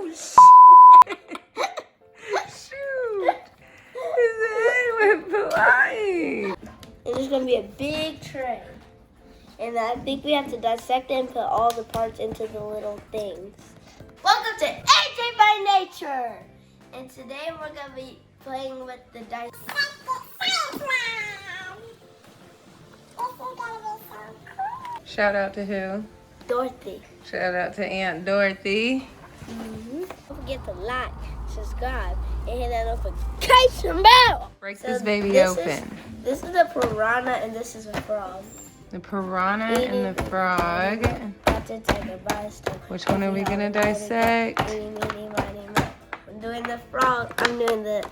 Oh, shit. Shoot. His head went flying. And there's gonna be a big tray. And I think we have to dissect it and put all the parts into the little things. Welcome to AJ by Nature! And today we're gonna be playing with the dissect. Shout out to who? Dorothy. Shout out to Aunt Dorothy. Don't forget to like, subscribe, and hit that notification bell. Break this baby open. This is the piranha and this is a frog. The piranha and the frog. Which one are we gonna dissect? I'm doing the frog. I'm doing the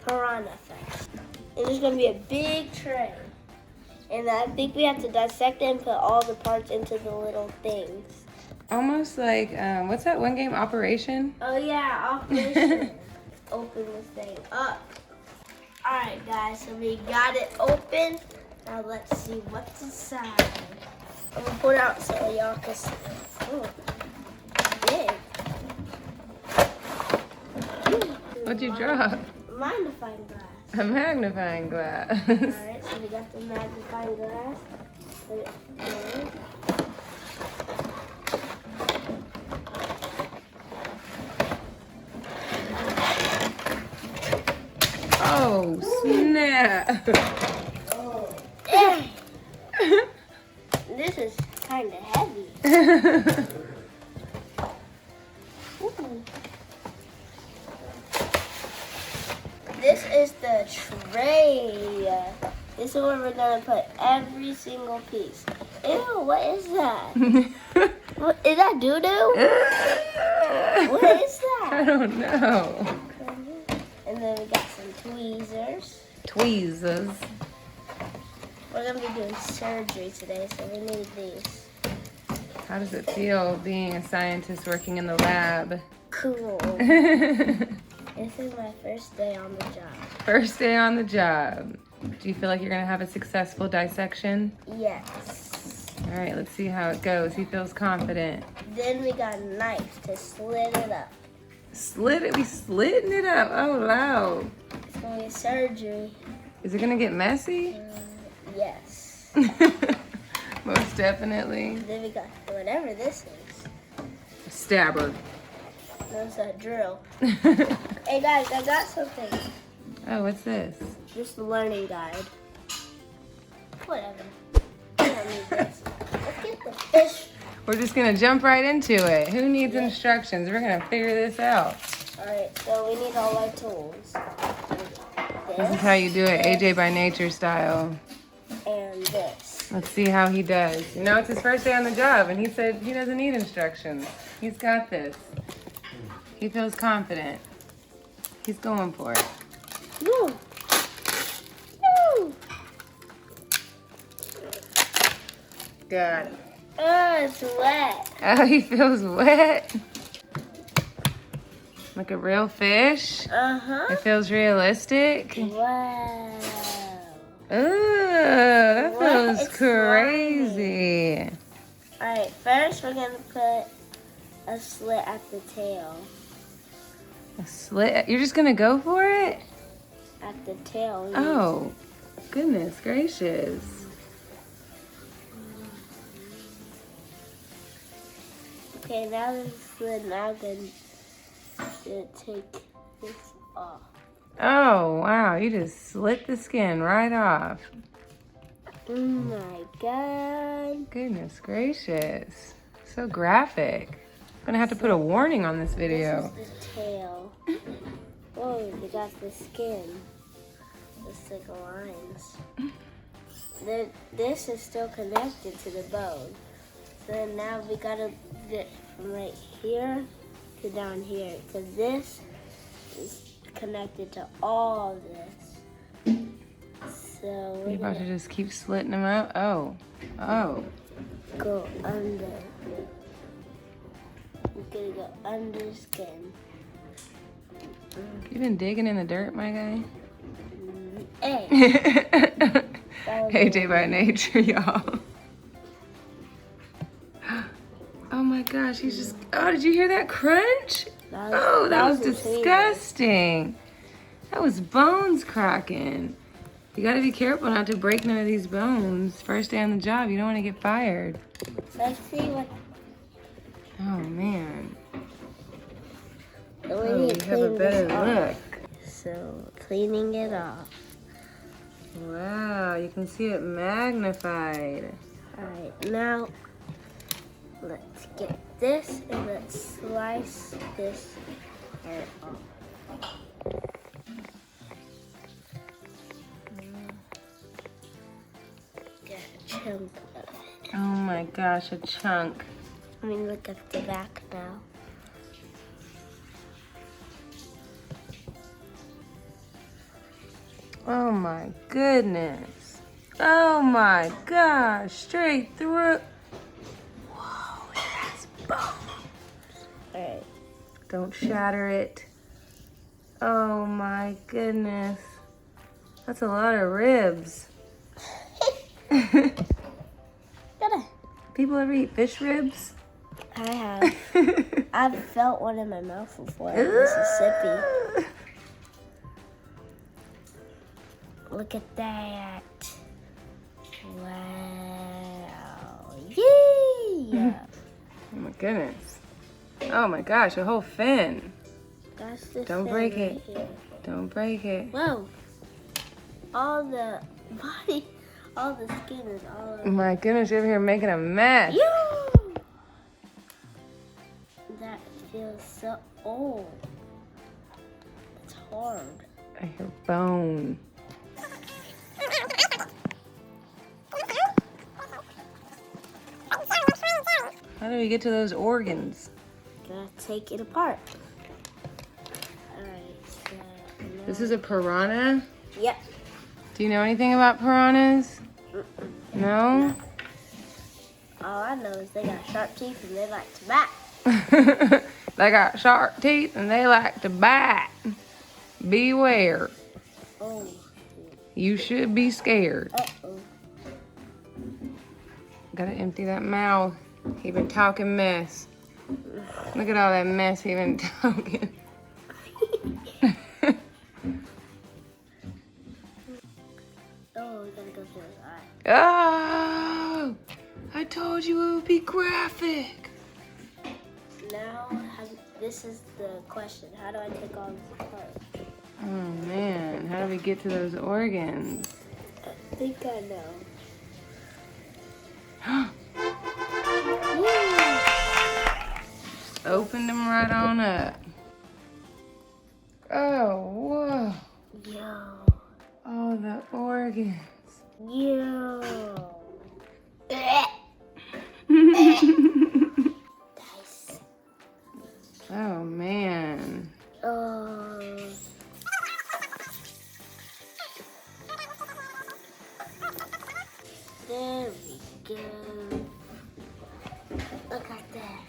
piranha first. And there's gonna be a big tray. And I think we have to dissect it and put all the parts into the little things. Almost like, what's that one game, Operation? Oh yeah, Operation. Open this thing up. Alright guys, so we got it open. Now let's see what's inside. I'm gonna pull it out so y'all can see. Oh, big. What'd you drop? Magnifying glass. A magnifying glass. Alright, so we got the magnifying glass. Put it there. Oh, snap. This is kind of heavy. Ooh. This is the tray. This is where we're going to put every single piece. Ew, what is that? What, is that doo-doo? What is that? I don't know. And then we got some tweezers. Tweezers. We're going to be doing surgery today, so we need these. How does it feel being a scientist working in the lab? Cool. This is my first day on the job. First day on the job. Do you feel like you're gonna have a successful dissection? Yes. All right, let's see how it goes. He feels confident. Then we got a knife to slit it up. Slit it? We slitting it up. Oh, wow. It's going to be surgery. Is it gonna get messy? Yes. Most definitely. Then we got whatever this is. A stabber. That's a drill. Hey guys, I got something. Oh, what's this? Just a learning guide. Whatever. I don't need this. Let's get the fish. We're just gonna jump right into it. Who needs instructions? We're gonna figure this out. Alright, so we need all our tools. This is how you do it, AJ by Nature style. And this. Let's see how he does. You know, it's his first day on the job, and he said he doesn't need instructions. He's got this. He feels confident. He's going for it. Woo. Woo. Got it. Oh, it's wet. Oh, he feels wet. Like a real fish. Uh-huh. It feels realistic. Wow. Ooh, that What? feels It's crazy. Alright, first we're going to put a slit at the tail. A slit? You're just gonna go for it? At the tail. Yes. Oh, goodness gracious. Okay, now this is slit. Now I'm going to take this off. Oh, wow, you just slit the skin right off. Oh my god. Goodness gracious. So graphic. I'm gonna have to put a warning on this video. This is the tail. Oh, we got the skin. The thick lines. This is still connected to the bone. So now we gotta get from right here to down here. Because this is connected to all this. So You we're about to gonna just keep slitting them out? Oh, oh. go under. We're gonna go under skin. You been digging in the dirt, my guy? Hey. AJ by Nature, y'all. Oh my God, gosh, he's just, oh, did you hear that crunch? That Was was disgusting. That was bones cracking. You gotta be careful not to break none of these bones. First day on the job, you don't want to get fired. Let's see what. Oh man. We Oh, need you to have a clean better this off. look. So cleaning it off. Wow, you can see it magnified. Alright, now let's get this and let's slice this part off. Get a chunk of it. Oh my gosh, a chunk. I mean, look at the back now. Oh my goodness. Oh my gosh, straight through. Whoa, it has bones. Alright. Don't shatter it. Oh my goodness. That's a lot of ribs. People ever eat fish ribs? I have. I've felt one in my mouth before in Mississippi. Look at that. Wow. Yeah. Oh my goodness. Oh my gosh, a whole fin. That's the Don't fin break right it. here. Don't break it. Whoa. All the body, all the skin is all over. My goodness, you're over here making a mess. You. That feels so old. It's hard. I hear bone. How do we get to those organs? Gotta take it apart. Alright, so now. This is a piranha? Yep. Do you know anything about piranhas? No? All I know is they got sharp teeth and they like to bite. They got sharp teeth and they like to bite. Beware. Oh. You should be scared. Uh-oh. Gotta empty that mouth. He been talking mess. Look at all that mess he been talking. Oh, we gotta go through his eye. Oh! I told you it would be graphic. Now, this is the question. How do I take all this apart? Oh man, how do we get to those organs? I think I know. Opened them right on up. Oh, whoa. Yo. All the organs. Yo. Nice. Oh, man. There we go. Look at that.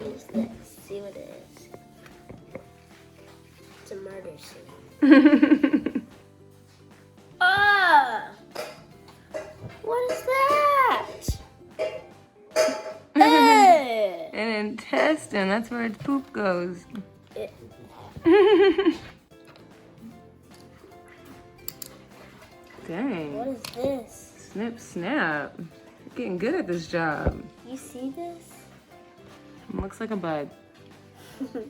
What's this? See what it is. It's a murder scene. Ah! What is that? Hey! An intestine, that's where its poop goes. Dang. What is this? Snip, snap. You're getting good at this job. You see this? Looks like a bug. What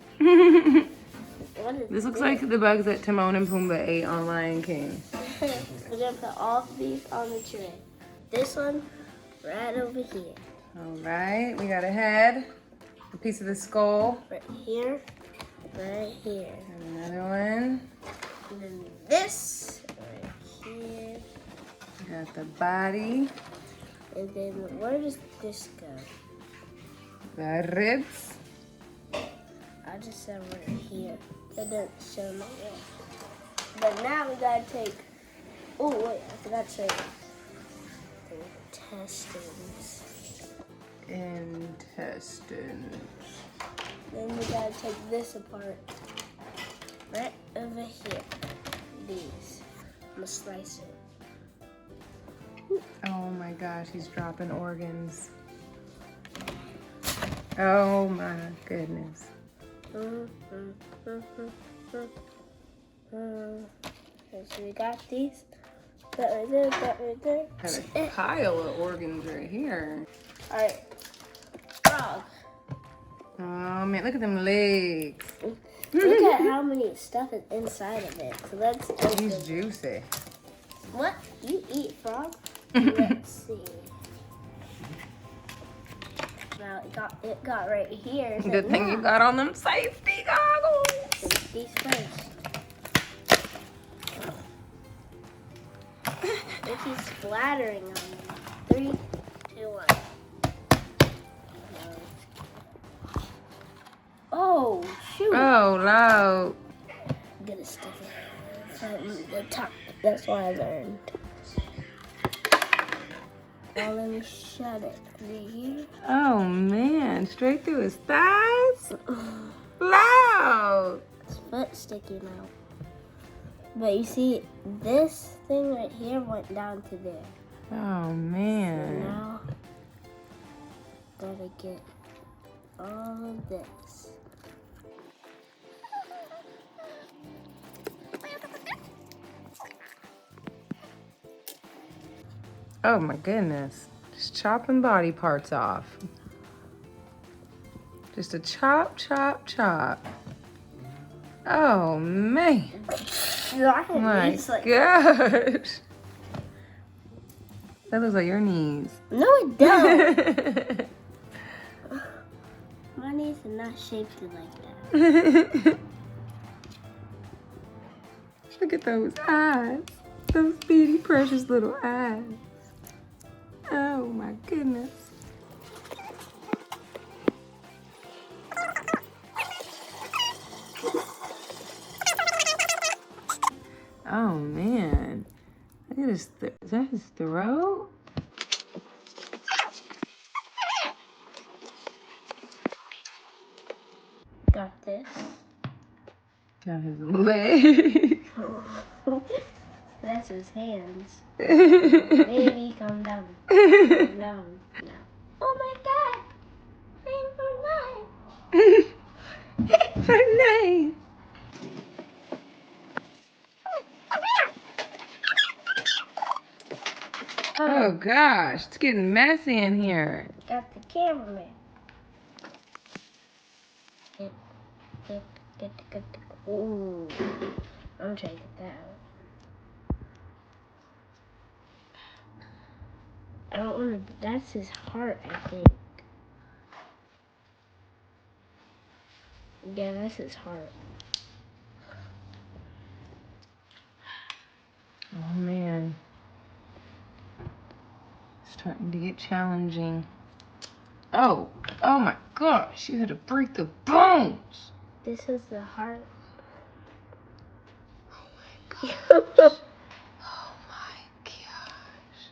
is This looks like the bugs that Timon and Pumbaa ate on Lion King. We're gonna put all of these on the tray. This one right over here. All right, we got a head, a piece of the skull, Right here. Right here. and another one. And then this right here. We got the body, And then where does this go? the ribs. I just said right here. It doesn't show me yet. But now we gotta take. Oh wait, I forgot to say the intestines. Intestines. Then we gotta take this apart. Right over here. These. I'm gonna slice it. Oh my gosh, he's dropping organs. Oh my goodness. So we got these. That right there, that right there. Got a pile of organs right here. Alright. Frog. Oh man, look at them legs. Look at how many stuff is inside of it. So let's open He's it. juicy. What? You eat frog? Let's see. Now it got right here. So Good thing you got on them safety goggles. Take these first. It keeps splattering on me. 3, 2, 1. Oh, shoot. Oh, loud. I'm gonna stick it from the top. That's what I learned. Now let me shut it right here. Oh man, straight through his thighs? Loud. His foot's sticking out. But you see, this thing right here went down to there. Oh So man. now, gotta get all of this. Oh my goodness. Just chopping body parts off. Just a chop, chop, chop. Oh man. My It's like, gosh. That looks like your knees. no, it don't. My knees are not shaped like that. Look at those eyes. Those bitty, precious little eyes. Oh my goodness. Oh man. Look at his, is that his throat? Got this. Got his leg. That's his hands. Baby, calm down. Calm down. No. Oh my god! Rainbow light. Her name. Oh gosh, it's getting messy in here. Got the cameraman. Get. Ooh. I'm trying to get that out. I don't want to. That's his heart, I think. Yeah, that's his heart. Oh man. It's starting to get challenging. Oh my gosh, you had to break the bones. This is the heart. Oh my gosh.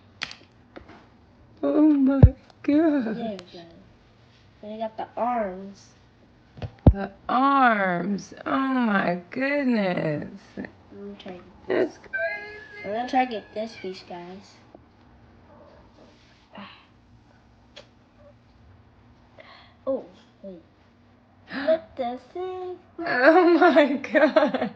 Oh my There gosh. we go. Then I got the arms. The arms. Oh my goodness. I'm gonna try. That's crazy. I'm gonna try to get this piece, guys. Oh, wait. What the thing? Oh my gosh.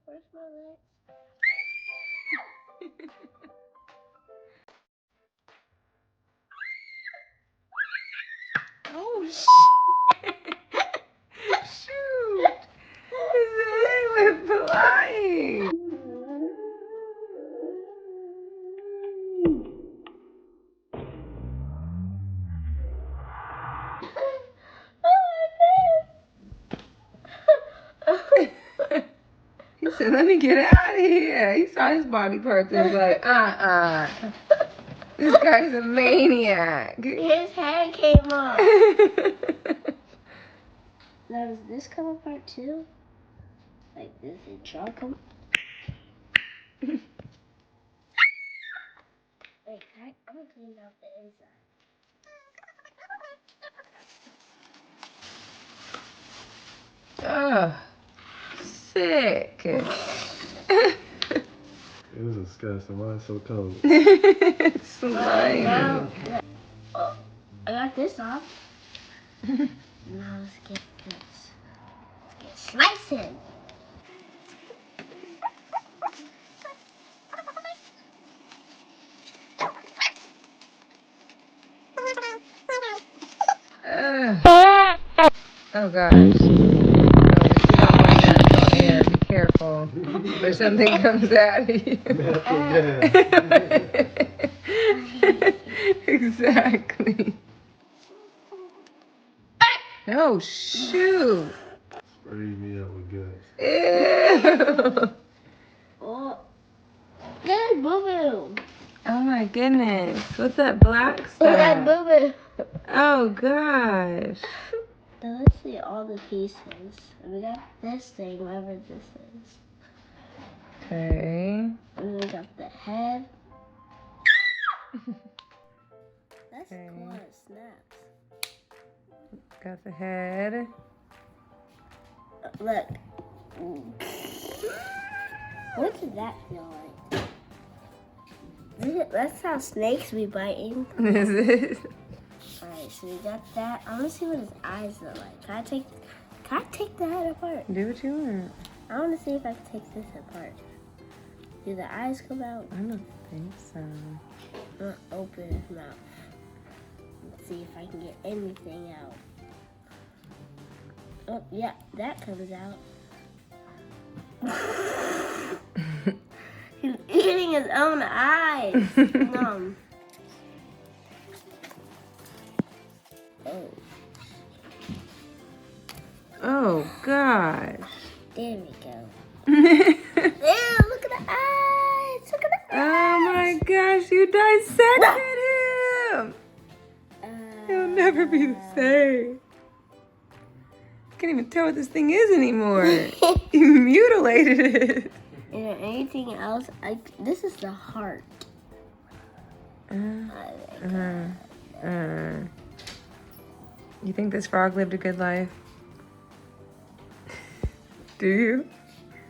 Where's my leg? Oh shit. Shoot. His head went flying. He said, let me get out of here. He saw his body parts and was like, this guy's a maniac. His head came off. Now, does this come apart too? Like, does the jaw come? Wait, I'm gonna clean out the inside. Oh, sick. It was disgusting. Why it's so cold? It's slimy. Now, oh, I got this off. Now let's get this. Let's get slicing. Oh gosh. Oh, if you don't want natural air, be careful. Or something comes out of you. Exactly. Oh shoot. Spray me up with guts. Ew. Oh, there's boo-boo. Oh my goodness. What's that black Look stuff? at boo-boo. Oh gosh. Now let's see all the pieces. We got this thing, whatever this is. Okay. And we got the head. That's Okay. cool how it snaps. Got the head. Look. What does that feel like? That's how snakes be biting. Is it? Alright, so we got that. I want to see what his eyes look like. Can I take the head apart? Do what you want. I want to see if I can take this apart. Do the eyes come out? I don't think so. I'm going to open his mouth. Let's see if I can get anything out. Oh, yeah, that comes out. He's eating his own eyes. Nom. Oh, Oh gosh. there we go. Ew, look at the eyes. Look at the Oh eyes. my gosh, you dissected him! He'll never be the same. Can't even tell what this thing is anymore. You mutilated it. Is there anything else? This is the heart. You think this frog lived a good life? Do you?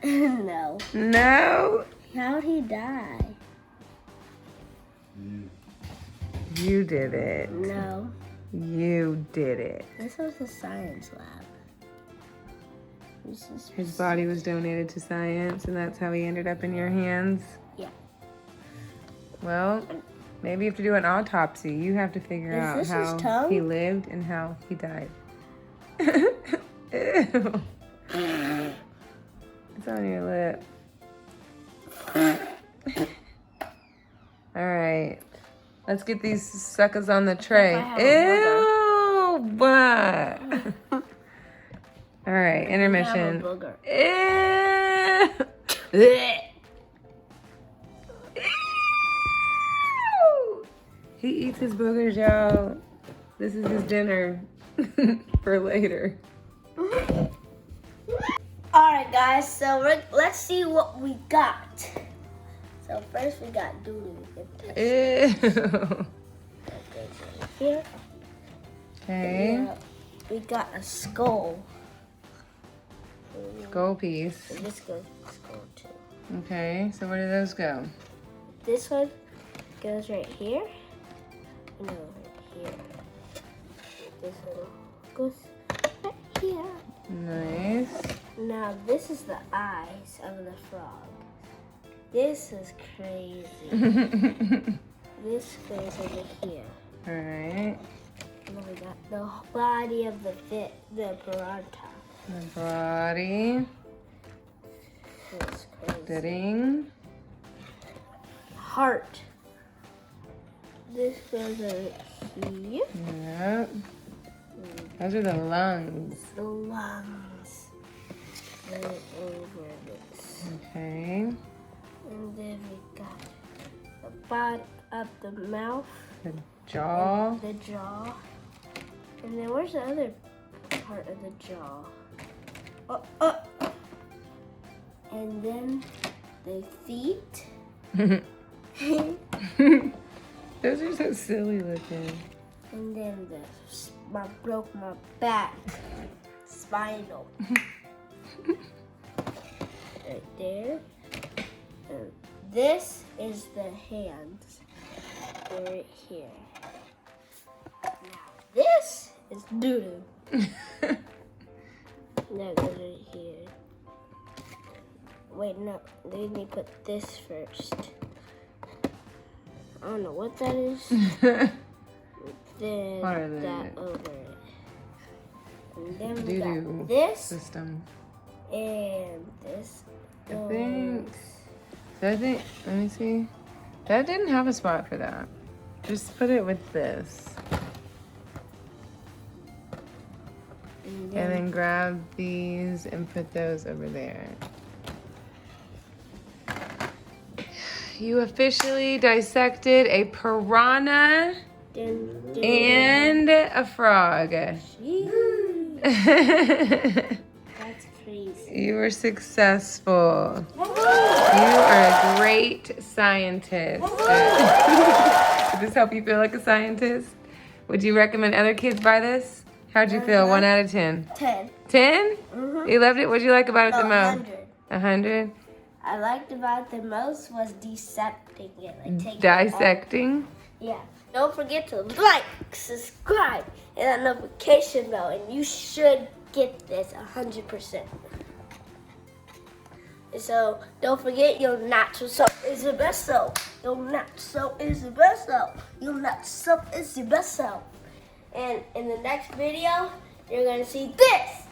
No. No. How'd he die? You did it. No. You did it. This was a science lab. This is His body was donated to science, and that's how he ended up in your hands? Yeah. Well, maybe you have to do an autopsy. You have to figure Is out this his how tongue? he lived and how he died. Ew. It's on your lip. All right. Let's get these suckers on the tray. If I have Ew. What? All right, intermission. Have a booger. Ew. Ew. He eats his boogers, y'all. This is his dinner for later. Alright guys, so let's see what we got. So first we got doo-doo. Ew. Here. Okay. We got a skull. Skull piece. So this goes to skull too. Okay, so where do those go? This one goes right here. No, right here. This one goes right here. Nice. Now this is the eyes of the frog. This is crazy. This goes over here. Alright. And then we got the body of the piranha. The body. That's crazy. Fitting. Heart. This goes over here. Yep. Those are the lungs. The lungs. Right over this. Okay. And then we got the bottom of the mouth. The jaw. And the jaw. And then where's the other part of the jaw? Oh. And then the feet. Those are so silly looking. And then I broke my back. Spinal. Right there. And this is the hands. They're right here. Now this is doo-doo. That goes right here. Wait, no. Let me put this first. I don't know what that is. Then What are that they? over it. And then we Doo-doo got this system. and this. I think. Let me see. That didn't have a spot for that. Just put it with this. And And then grab these and put those over there. You officially dissected a piranha and a frog. Jeez, that's crazy. You were successful. You are a great scientist. Did this help you feel like a scientist? Would you recommend other kids buy this? How'd you feel? 1 out of 10? 10. 10? Mm-hmm. You loved it? What'd you like about it the most? 100. 100? I liked about it the most was dissecting it. Like taking Dissecting? Yeah. Don't forget to like, subscribe, and that notification bell, and you should get this 100%. So don't forget your natural self is the best self. Your natural self is the best self. Your natural self is the best self. And in the next video, you're gonna see this.